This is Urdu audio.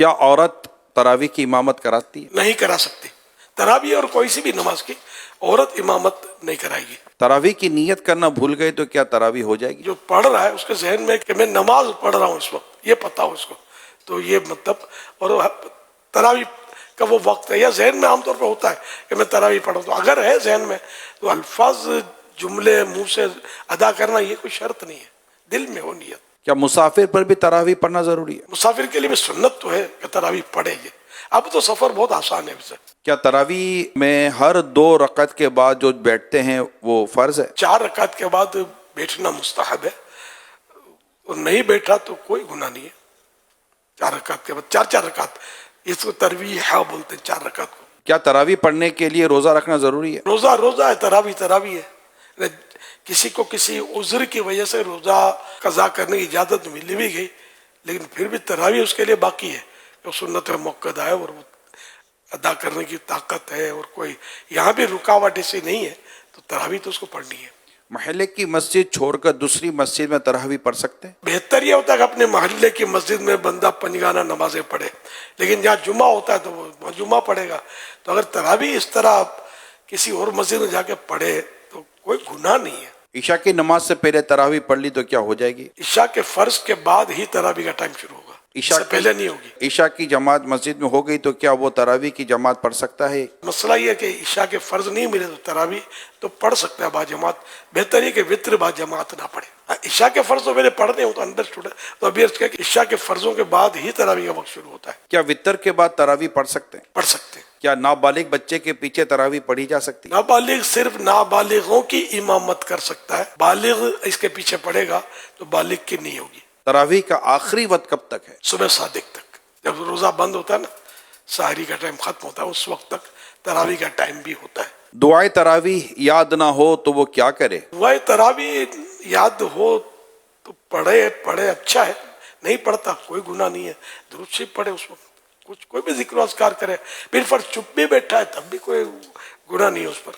کیا عورت تراویح کی امامت کراتی ہے؟ نہیں کرا سکتی. تراویح اور کوئی سی بھی نماز کی عورت امامت نہیں کرائے گی. تراویح کی نیت کرنا بھول گئے تو کیا تراویح ہو جائے گی؟ جو پڑھ رہا ہے اس کے ذہن میں کہ میں نماز پڑھ رہا ہوں اس وقت، یہ پتہ ہو اس کو، تو یہ مطلب، اور تراویح کا وہ وقت ہے یا ذہن میں عام طور پہ ہوتا ہے کہ میں تراویح پڑھوں، تو اگر ہے ذہن میں تو الفاظ جملے منہ سے ادا کرنا یہ کوئی شرط نہیں ہے، دل میں ہو نیت. کیا مسافر پر بھی تراویح پڑھنا ضروری ہے؟ مسافر کے لیے بھی سنت تو ہے کہ تراویح پڑھے گی. اب تو سفر بہت آسان ہے اسے. کیا تراویح میں ہر 2 رکعت کے بعد جو بیٹھتے ہیں وہ فرض ہے؟ 4 رکعت کے بعد بیٹھنا مستحب ہے، اور نہیں بیٹھا تو کوئی گناہ نہیں ہے. 4 رکعت کے بعد 4 رکعت، اس کو ترویح بولتے ہیں 4 رکعت کو. کیا تراویح پڑھنے کے لیے روزہ رکھنا ضروری ہے؟ روزہ ہے، تراویح ہے. کسی کو کسی عذر کی وجہ سے روزہ قضا کرنے کی اجازت مل بھی گئی، لیکن پھر بھی تراویح اس کے لیے باقی ہے. جو سنت موقع ہے اور وہ ادا کرنے کی طاقت ہے، اور کوئی یہاں بھی رکاوٹ ایسی نہیں ہے، تو تراویح تو اس کو پڑھنی ہے. محلے کی مسجد چھوڑ کر دوسری مسجد میں تراویح پڑھ سکتے ہیں؟ بہتر یہ ہوتا ہے کہ اپنے محلے کی مسجد میں بندہ پنجگانہ نمازیں پڑھے، لیکن جہاں جمعہ ہوتا ہے تو وہ جمعہ پڑھے گا. تو اگر تراویح اس طرح کسی اور مسجد میں جا کے پڑھے تو کوئی گناہ نہیں ہے. عشاء کی نماز سے پہلے تراویح پڑھ لی تو کیا ہو جائے گی؟ عشاء کے فرض کے بعد ہی تراویح کا ٹائم شروع ہوگا، اس سے پہلے نہیں ہوگی. عشاء کی جماعت مسجد میں ہو گئی تو کیا وہ تراویح کی جماعت پڑھ سکتا ہے؟ مسئلہ یہ ہے کہ عشاء کے فرض نہیں ملے تو تراویح تو پڑھ سکتا ہے با جماعت. بہتر یہ کہ وطر با جماعت نہ پڑھے. عشاء کے فرض تو میرے پڑھنے ہوں تو انڈرسٹوڈ ہے، تو ابھی عرض کیا کہ عشاء کے فرضوں کے بعد ہی تراویح کا وقت شروع ہوتا ہے. کیا وطر کے بعد تراویح پڑھ سکتے ہیں؟ پڑھ سکتے ہیں. کیا نابالغ بچے کے پیچھے تراویح پڑھی جا سکتی ہے؟ نابالغ صرف نابالغوں کی امامت کر سکتا ہے، بالغ اس کے پیچھے پڑھے گا تو بالغ کی نہیں ہوگی. تراویح کا آخری وقت کب تک ہے؟ صبح صادق تک، جب روزہ بند ہوتا ہے نا، سحری کا ٹائم ختم ہوتا ہے، اس وقت تک تراویح کا ٹائم بھی ہوتا ہے. دعائے تراویح یاد نہ ہو تو وہ کیا کرے؟ دعائے تراویح یاد ہو تو پڑھے اچھا ہے، نہیں پڑھتا کوئی گناہ نہیں ہے. درود شریف پڑھے اس وقت، کوئی بھی ذکر و اذکار کرے. پھر فرض چپ بھی بیٹھا ہے تب بھی کوئی گناہ نہیں ہے اس پر.